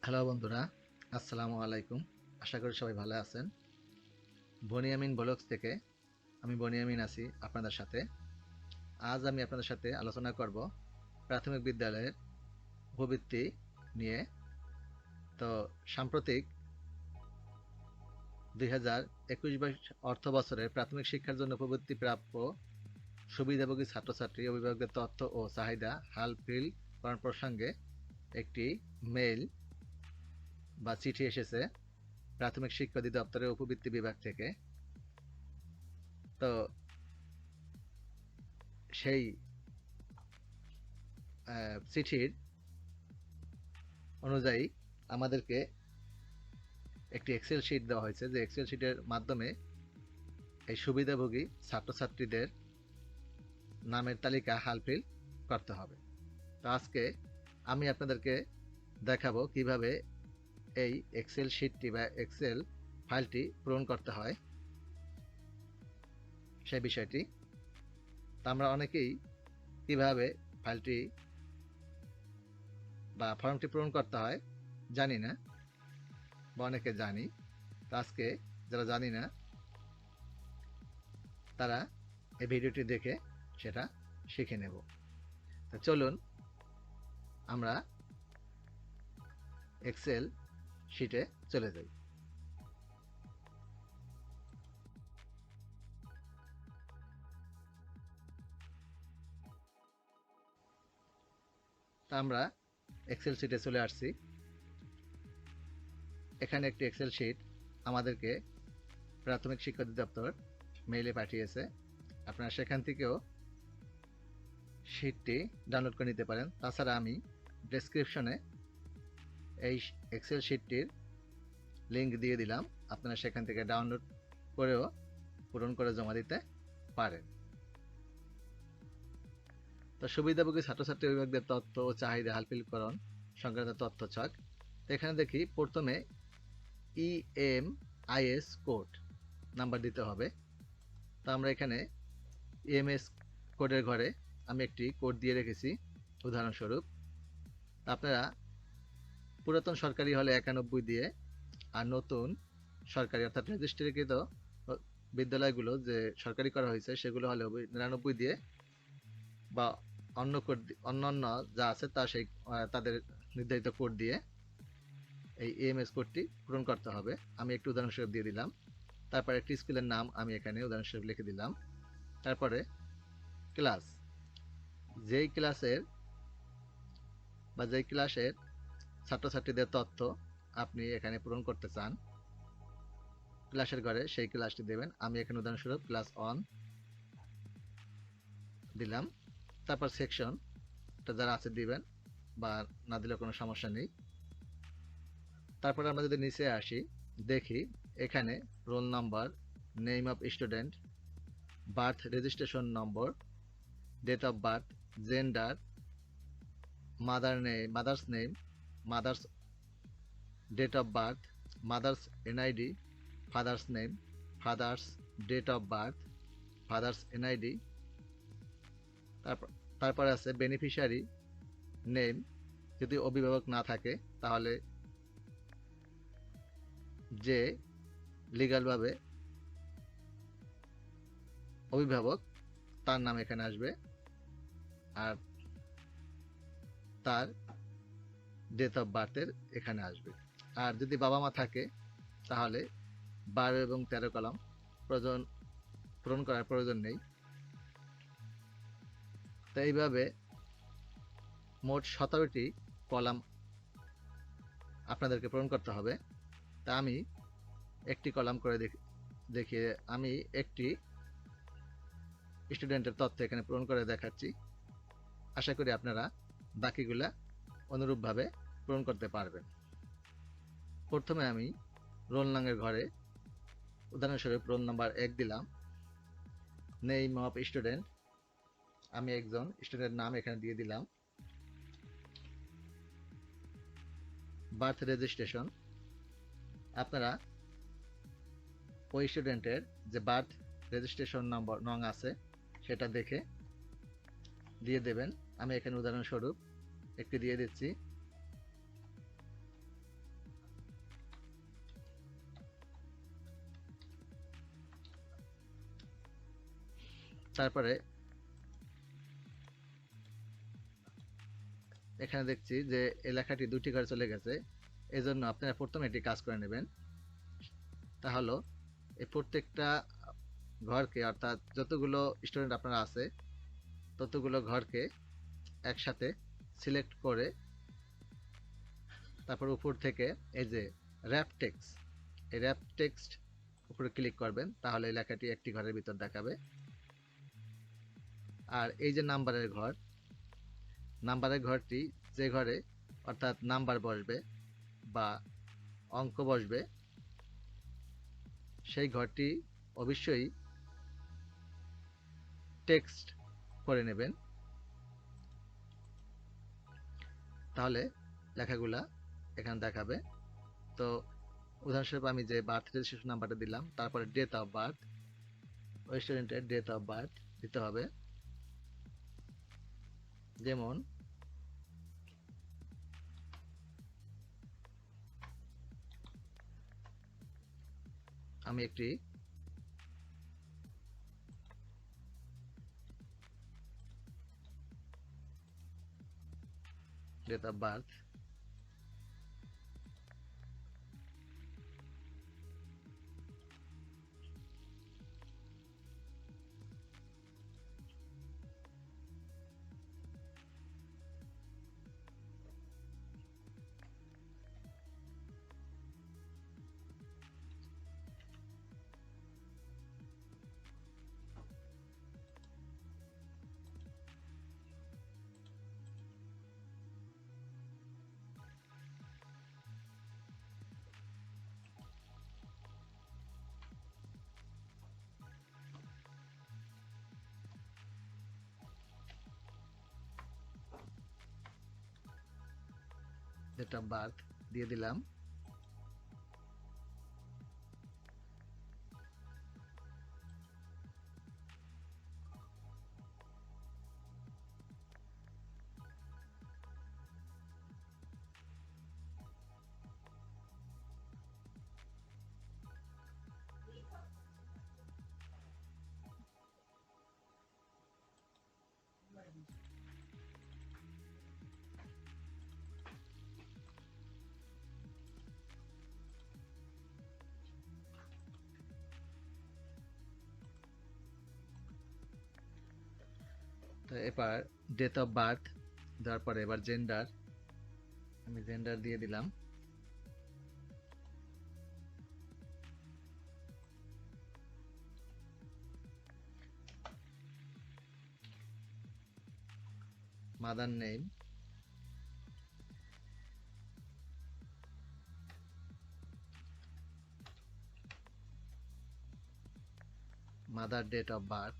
Hello বন্ধুরা, আসসালামু আলাইকুম। আশা করি সবাই ভালো আছেন। আমিন ব্লগস থেকে আমি আমিন আছি আপনাদের সাথে। আজ আমি আপনাদের সাথে আলোচনা করব প্রাথমিক বিদ্যালয়ের উপবৃত্তি নিয়ে। তো সাম্প্রতিক 2021-22 অর্থ বছরে প্রাথমিক শিক্ষার জন্য উপবৃত্তি প্রাপ্য সুবিধাভোগী ছাত্রছাত্রী অভিভাবকদের তথ্য ও চাহিদা হালফিল করার প্রসঙ্গে একটি মেইল বা চিঠি এসেছে প্রাথমিক শিক্ষা অধিদপ্তরের উপবৃত্তি বিভাগ থেকে। তো সেই চিঠির অনুযায়ী আমাদেরকে একটি এক্সেল শিট দেওয়া হয়েছে, যে এক্সেল শিটের মাধ্যমে এই সুবিধাভোগী ছাত্রছাত্রীদের নামের তালিকা হালফিল করতে হবে। তো আজকে আমি আপনাদেরকে দেখাবো কিভাবে এই এক্সেল শিটটি বা এক্সেল ফাইলটি পূরণ করতে হয় সেই বিষয়টি। তা আমরা অনেকেই কিভাবে ফাইলটি বা ফর্মটি পূরণ করতে হয় জানি না, বা অনেকে জানি। তো আজকে যারা জানি না তারা এই ভিডিওটি দেখে সেটা শিখে নেব। তো চলুন আমরা এক্সেল শিটে চলে যাই। তা আমরা এক্সেল শিটে চলে আসছি। এখানে একটি এক্সেল শিট আমাদেরকে প্রাথমিক শিক্ষা অধিদপ্তর মেইলে পাঠিয়েছে। আপনারা সেখান থেকেও শিটটি ডাউনলোড করে নিতে পারেন। তাছাড়া আমি ডেসক্রিপশনে এই এক্সেল শিটটির লিঙ্ক দিয়ে দিলাম, আপনারা সেখান থেকে ডাউনলোড করেও পূরণ করে জমা দিতে পারেন। তো সুবিধাভোগী ছাত্রছাত্রী অভিভাবকদের তথ্য ও চাহিদা হালফিলকরণ সংক্রান্ত তথ্য ছক। এখানে দেখি প্রথমে EMIS কোড নাম্বার দিতে হবে। তো আমরা এখানে EMS কোডের ঘরে আমি একটি কোড দিয়ে রেখেছি উদাহরণস্বরূপ। আপনারা পুরাতন সরকারি হলে 91 দিয়ে, আর নতুন সরকারি অর্থাৎ রেজিস্ট্রিকৃত বিদ্যালয়গুলো যে সরকারি করা হয়েছে সেগুলো হলে 99 দিয়ে বা অন্য কোড অন্যান্য যা আছে তা সেই তাদের নির্ধারিত কোড দিয়ে এই EMS কোডটি পূরণ করতে হবে। আমি একটু উদাহরণস্বরূপ দিয়ে দিলাম। তারপরে একটি স্কুলের নাম আমি এখানে উদাহরণস্বরূপ লিখে দিলাম। তারপরে ক্লাস, যেই ক্লাসের বা যেই ক্লাসের ছাত্রছাত্রীদের তথ্য আপনি এখানে পূরণ করতে চান ক্লাসের ঘরে সেই ক্লাসটি দেবেন। আমি এখানে উদাহরণস্বরূপ ক্লাস 1 দিলাম। তারপর সেকশনটা যারা আছে দিবেন, বা না দিলে কোনো সমস্যা নেই। তারপরে আমরা যদি নিচে আসি, দেখি এখানে roll number, name of student, birth registration number, date of birth, gender, mother's name, mother's date of birth, mother's NID, father's name, father's date of birth, father's NID। তারপরে আছে বেনিফিশিয়ারি নেম, যদি অভিভাবক না থাকে তাহলে যে লিগ্যালভাবে অভিভাবক তার নাম এখানে আসবে, আর তার ডেট অফ বার্থের এখানে আসবে। আর যদি বাবা মা থাকে তাহলে 12 এবং 13 কলাম পূরণ করার প্রয়োজন নেই। তো এইভাবে মোট 17টি কলাম আপনাদেরকে পূরণ করতে হবে। তা আমি একটি কলাম করে দেখিয়ে আমি একটি স্টুডেন্টের তথ্য এখানে পূরণ করে দেখাচ্ছি। আশা করি আপনারা বাকিগুলা অনুরূপভাবে পূরণ করতে পারবেন। প্রথমে আমি রোল নাম্বারের ঘরে উদাহরণস্বরূপ রোল নাম্বার 1 দিলাম। নেম অফ স্টুডেন্ট, আমি একজন স্টুডেন্টের নাম এখানে দিয়ে দিলাম। বার্থ রেজিস্ট্রেশন, আপনারা ওই স্টুডেন্টের যে বার্থ রেজিস্ট্রেশন নম্বর নং আছে সেটা দেখে দিয়ে দেবেন। আমি এখানে উদাহরণস্বরূপ একটি দিয়ে দিচ্ছি। তারপরে এখানে দেখছি যে এই লেখাটি দুটি ঘরে চলে গেছে, এজন্য আপনারা প্রথমে এটি কাজ করে নেবেন। তাহলে এই প্রত্যেকটা ঘরকে, অর্থাৎ যতগুলো স্টুডেন্ট আপনারা আছে ততগুলো ঘরকে একসাথে সিলেক্ট করে তারপর উপর থেকে এই যে র্যাপ টেক্সট, এই র্যাপ টেক্সট উপরে ক্লিক করবেন, তাহলে এই লেখাটি একটি ঘরের ভিতর দেখাবে। আর এই যে নাম্বারের ঘর, নাম্বারের ঘরটি যে ঘরে অর্থাৎ নাম্বার বসবে বা অঙ্ক বসবে সেই ঘরটি অবশ্যই টেক্সট করে নেবেন, তাহলে লেখাগুলা এখানে দেখাবে। তো উদাহরণস্বরূপ আমি যে বার্থ রেজিস্ট্রেশন নাম্বারটা দিলাম, তারপরে ডেট অফ বার্থ, ওই স্টুডেন্টের ডেট অফ বার্থ দিতে হবে। যেমন আমি একটি ডেট অফ বার্থ দিয়ে দিলাম। তো এবার ডেট অফ বার্থ দেওয়ার পরে এবার জেন্ডার, আমি জেন্ডার দিয়ে দিলাম। Mother name, mother date of birth,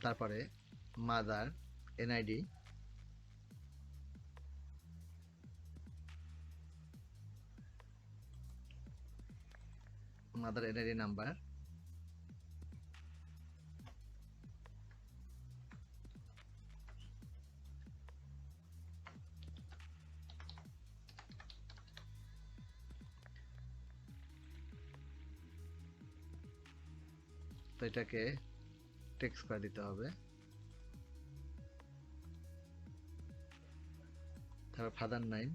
তারপরে mother NID, mother NID number, তো এটাকে টেক্সট করে দিতে হবে। তারপর ফাদার নেম,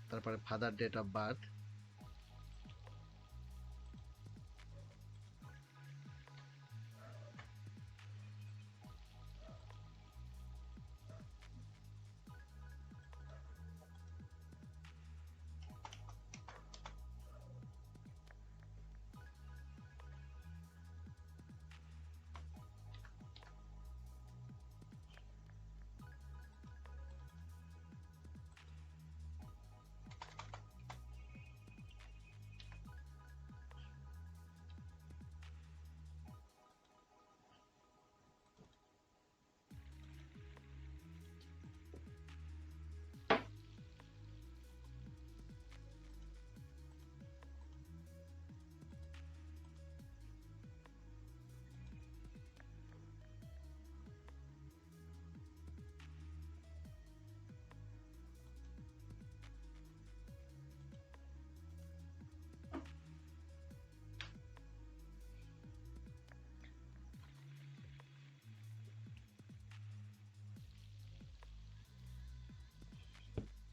তারপরে ফাদার ডেট অফ বার্থ,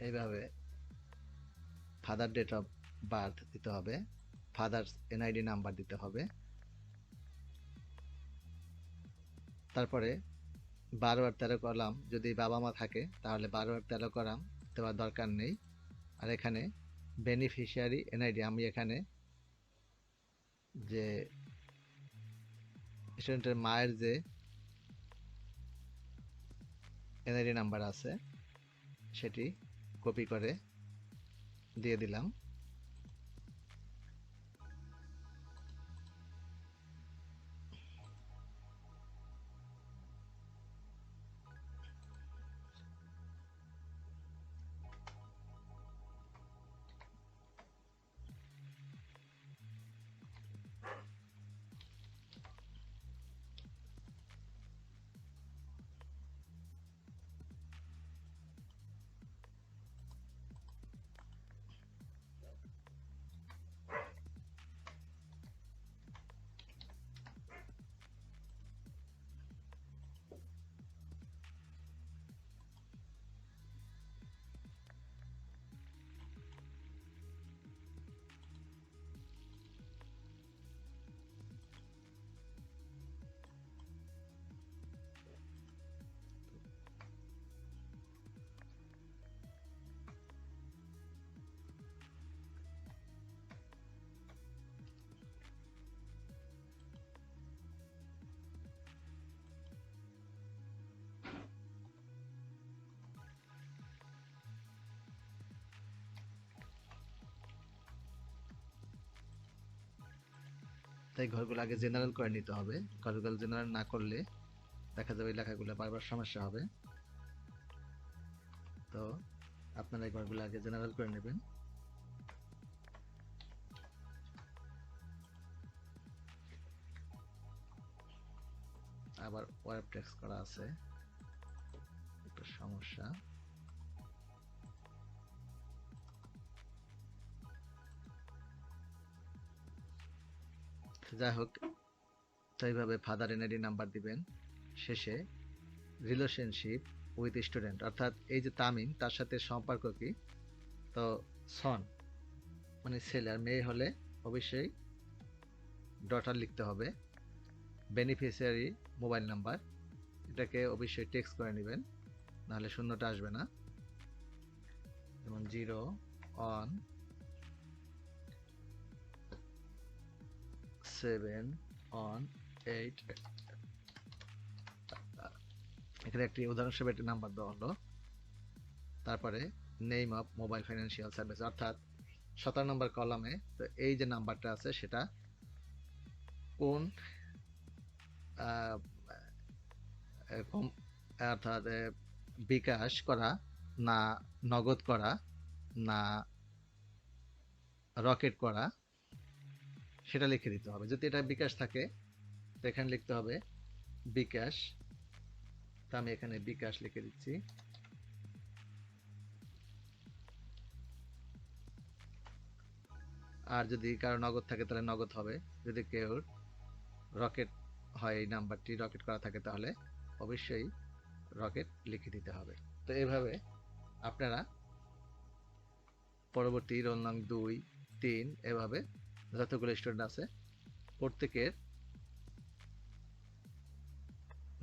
এইভাবে ফাদার ডেট অফ বার্থ দিতে হবে, ফাদার্স এনআইডি নাম্বার দিতে হবে, তারপরে 12 আর 13 কলাম যদি বাবা মা থাকে তাহলে 12 আর 13 কলাম দেওয়ার দরকার নেই। আর এখানে বেনিফিশিয়ারি এনআইডি, আমি এখানে যে স্টুডেন্টের মায়ের যে এনআইডি নাম্বার আছে সেটি কপি করে দিয়ে দিলাম। তাই ঘরগুলো আগে জেনারেল করে নিতে হবে, ঘরগুলো জেনারেল না করলে দেখা যাবে লেখাগুলো বারবার সমস্যা হবে। তো আপনারা এই ঘরগুলো আগে জেনারেল করে নেবেন। আবার ওয়েব টেক্সট করা আছে, একটু সমস্যা। যাই হোক, তো এইভাবে ফাদার এনআইডি নাম্বার দিবেন। শেষে রিলেশনশিপ উইথ স্টুডেন্ট, অর্থাৎ এই যে তামিম তার সাথে সম্পর্ক কি, তো সন মানে ছেলে, আর মেয়ে হলে অবশ্যই ডটার লিখতে হবে। বেনিফিশিয়ারি মোবাইল নাম্বার, এটাকে অবশ্যই টেক্সট করে নেবেন, নাহলে শূন্যটা আসবে না। যেমন 01718, এখানে একটি উদাহরণস্বরূপ একটি নাম্বার দেওয়া হলো। তারপরে name of mobile financial service, অর্থাৎ 17 নম্বর কলামে তো এই যে নাম্বারটা আছে সেটা কোন অর্থাৎ বিকাশ করা না নগদ করা না রকেট করা সেটা লিখে দিতে হবে। যদি এটা বিকাশ থাকে তো এখানে লিখতে হবে বিকাশ, তো আমি এখানে বিকাশ লিখে দিচ্ছি। আর যদি কারো নগদ থাকে তাহলে নগদ হবে, যদি কেউ রকেট হয় এই নাম্বারটি রকেট করা থাকে তাহলে অবশ্যই রকেট লিখে দিতে হবে। তো এভাবে আপনারা পরবর্তী রোল নং 2, 3 এভাবে যতগুলো স্টুডেন্ট আছে প্রত্যেকের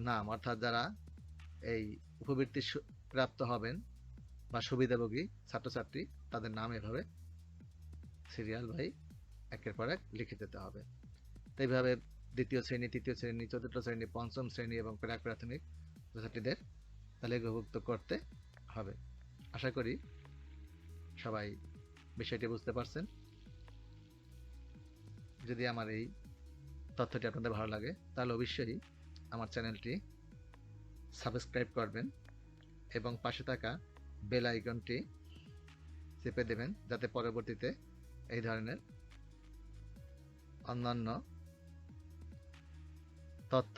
নাম, অর্থাৎ যারা এই উপবৃত্তি প্রাপ্ত হবেন বা সুবিধাভোগী ছাত্রছাত্রী তাদের নাম এভাবে সিরিয়াল বাই একের পর এক লিখে দিতে হবে। তো এইভাবে দ্বিতীয় শ্রেণী, তৃতীয় শ্রেণী, চতুর্থ শ্রেণী, পঞ্চম শ্রেণী এবং প্রাক প্রাথমিক ছাত্রছাত্রীদের তালিকাভুক্ত করতে হবে। আশা করি সবাই বিষয়টি বুঝতে পারছেন। যদি আমার এই তথ্যটি আপনাদের ভালো লাগে তাহলে অবশ্যই আমার চ্যানেলটি সাবস্ক্রাইব করবেন এবং পাশে থাকা বেল আইকনটি চেপে দেবেন, যাতে পরবর্তীতে এই ধরনের অন্যান্য তথ্য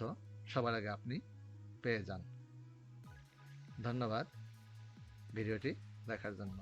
সবার আগে আপনি পেয়ে যান। ধন্যবাদ ভিডিওটি দেখার জন্য।